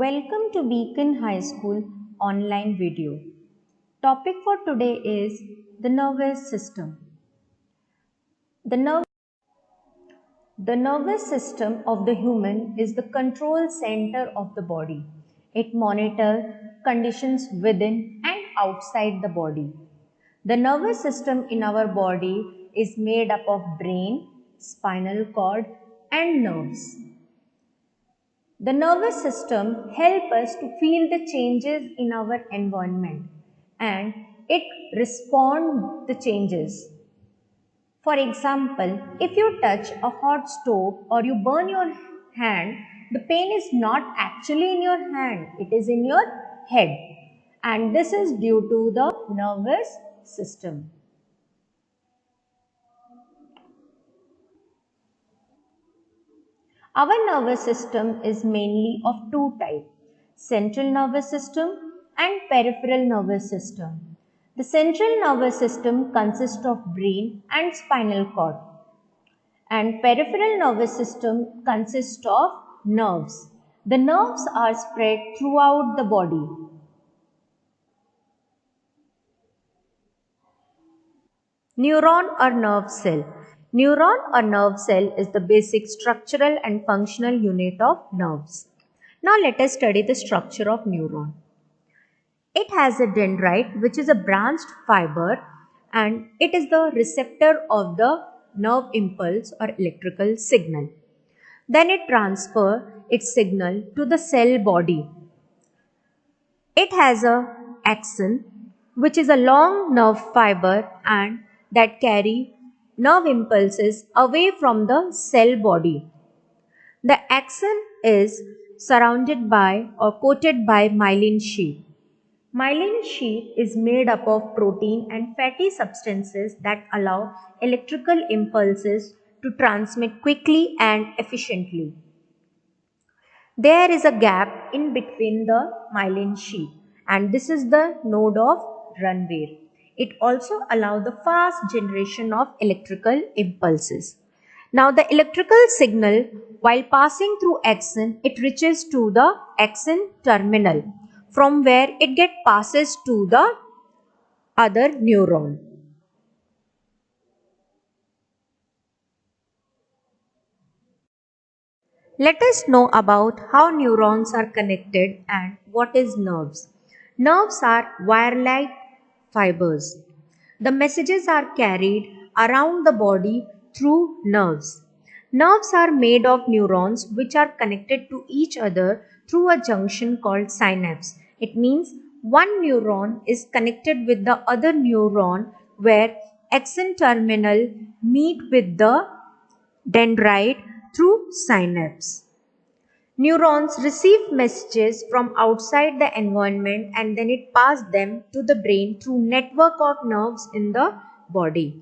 Welcome to Beacon High School online video. Topic for today is the nervous system. The nervous system of the human is the control center of the body. It monitors conditions within and outside the body. The nervous system in our body is made up of brain, spinal cord and nerves. The nervous system helps us to feel the changes in our environment and it responds the changes. For example, if you touch a hot stove or you burn your hand, the pain is not actually in your hand, it is in your head. And this is due to the nervous system. Our nervous system is mainly of two types, central nervous system and peripheral nervous system. The central nervous system consists of brain and spinal cord, and peripheral nervous system consists of nerves. The nerves are spread throughout the body. Neuron or nerve cell. Neuron or nerve cell is the basic structural and functional unit of nerves. Now let us study the structure of neuron. It has a dendrite, which is a branched fiber, and it is the receptor of the nerve impulse or electrical signal. Then it transfers its signal to the cell body. It has a axon, which is a long nerve fiber and that carry nerve impulses away from the cell body. The axon is surrounded by or coated by myelin sheath. Myelin sheath is made up of protein and fatty substances that allow electrical impulses to transmit quickly and efficiently. There is a gap in between the myelin sheath and this is the node of Runway. It also allows the fast generation of electrical impulses. Now the electrical signal while passing through axon, it reaches to the axon terminal from where it passes to the other neuron. Let us know about how neurons are connected and what is nerves. Nerves are wire-like fibers. The messages are carried around the body through nerves. Nerves are made of neurons which are connected to each other through a junction called synapse. It means one neuron is connected with the other neuron where axon terminal meet with the dendrite through synapse. Neurons receive messages from outside the environment and then it passes them to the brain through network of nerves in the body.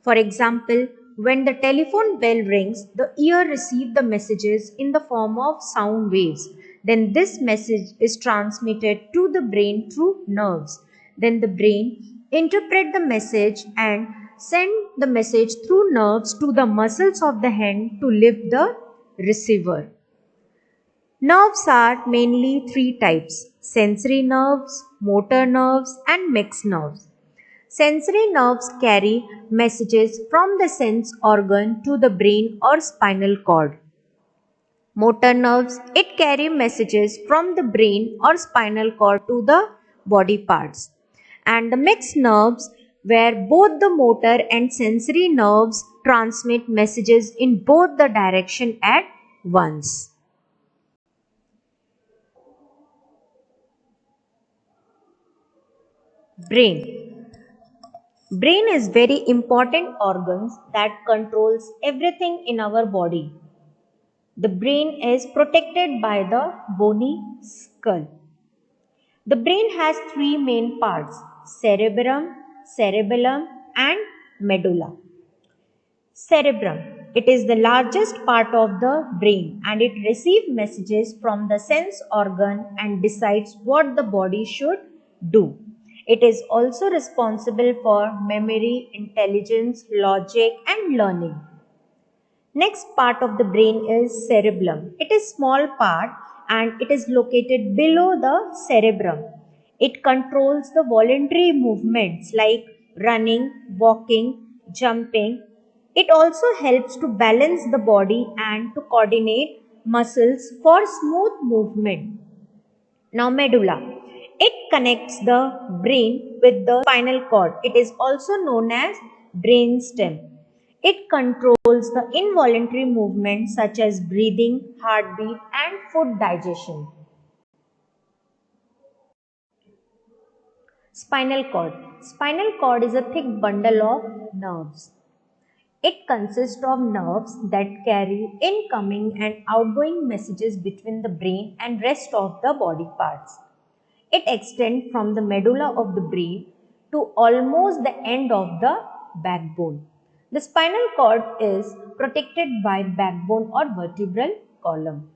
For example, when the telephone bell rings, the ear receives the messages in the form of sound waves. Then this message is transmitted to the brain through nerves. Then the brain interprets the message and send the message through nerves to the muscles of the hand to lift the receiver. Nerves are mainly three types: sensory nerves, motor nerves and mixed nerves. Sensory nerves carry messages from the sense organ to the brain or spinal cord. Motor nerves, it carry messages from the brain or spinal cord to the body parts. And the mixed nerves, where both the motor and sensory nerves transmit messages in both the direction at once. Brain. Brain is very important organs that controls everything in our body. The brain is protected by the bony skull. The brain has three main parts: cerebrum, cerebellum and medulla. Cerebrum. It is the largest part of the brain and it receives messages from the sense organ and decides what the body should do. It is also responsible for memory, intelligence, logic and learning. Next part of the brain is cerebellum. It is small part and it is located below the cerebrum. It controls the voluntary movements like running, walking, jumping. It also helps to balance the body and to coordinate muscles for smooth movement. Now, medulla. It connects the brain with the spinal cord. It is also known as brain stem. It controls the involuntary movements such as breathing, heartbeat, and food digestion. Spinal cord. Spinal cord is a thick bundle of nerves. It consists of nerves that carry incoming and outgoing messages between the brain and rest of the body parts. It extends from the medulla of the brain to almost the end of the backbone. The spinal cord is protected by backbone or vertebral column.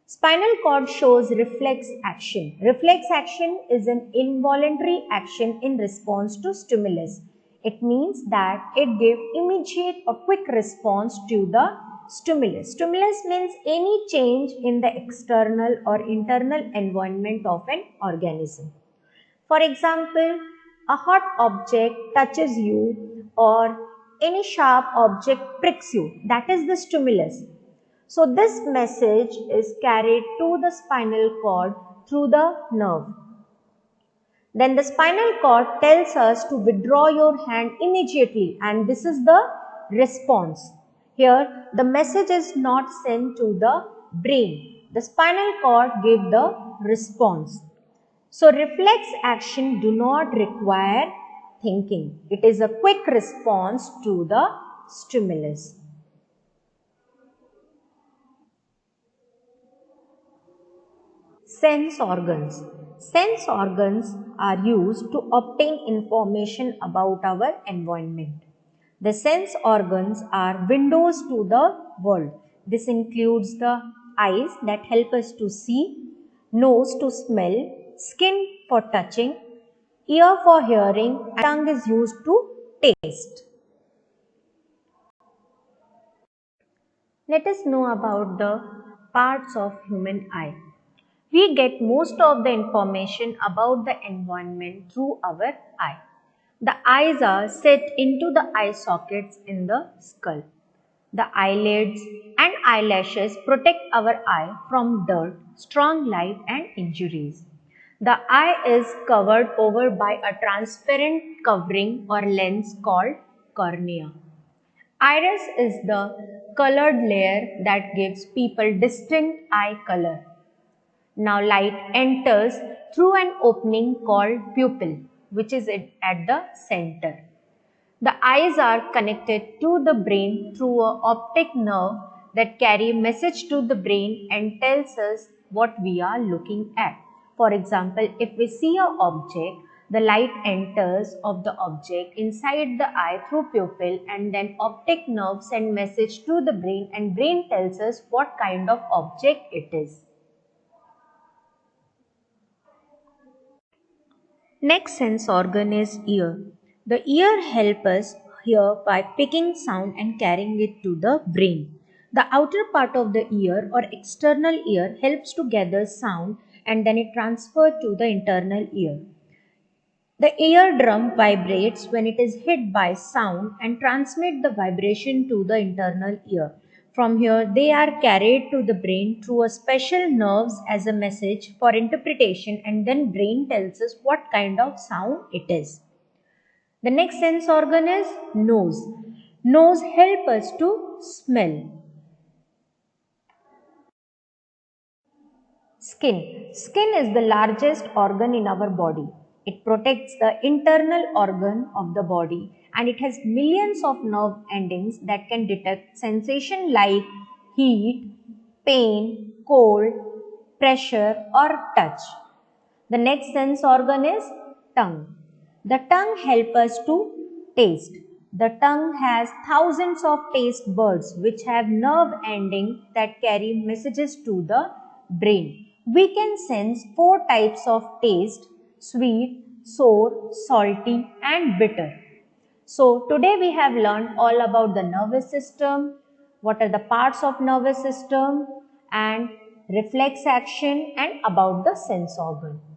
Spinal cord shows reflex action. Reflex action is an involuntary action in response to stimulus. It means that it gives immediate or quick response to the stimulus. Stimulus means any change in the external or internal environment of an organism. For example, a hot object touches you or any sharp object pricks you. That is the stimulus. So this message is carried to the spinal cord through the nerve. Then the spinal cord tells us to withdraw your hand immediately, and this is the response. Here the message is not sent to the brain. The spinal cord gives the response. So reflex action do not require thinking. It is a quick response to the stimulus. Sense organs. Sense organs are used to obtain information about our environment. The sense organs are windows to the world. This includes the eyes that help us to see, nose to smell, skin for touching, ear for hearing, and tongue is used to taste. Let us know about the parts of human eye. We get most of the information about the environment through our eye. The eyes are set into the eye sockets in the skull. The eyelids and eyelashes protect our eye from dirt, strong light and injuries. The eye is covered over by a transparent covering or lens called cornea. Iris is the colored layer that gives people distinct eye color. Now light enters through an opening called pupil, which is at the center. The eyes are connected to the brain through an optic nerve that carry message to the brain and tells us what we are looking at. For example, if we see an object, the light enters of the object inside the eye through pupil, and then optic nerve send message to the brain and brain tells us what kind of object it is. Next sense organ is ear. The ear helps us hear by picking sound and carrying it to the brain. The outer part of the ear or external ear helps to gather sound and then it transfers to the internal ear. The eardrum vibrates when it is hit by sound and transmit the vibration to the internal ear. From here, they are carried to the brain through a special nerves as a message for interpretation, and then brain tells us what kind of sound it is. The next sense organ is nose. Nose help us to smell. Skin. Skin is the largest organ in our body. It protects the internal organ of the body and it has millions of nerve endings that can detect sensation like heat, pain, cold, pressure or touch. The next sense organ is tongue. The tongue helps us to taste. The tongue has thousands of taste buds which have nerve endings that carry messages to the brain. We can sense four types of taste: sweet, sour, salty and bitter. So today we have learned all about the nervous system, what are the parts of nervous system and reflex action, and about the sense organ.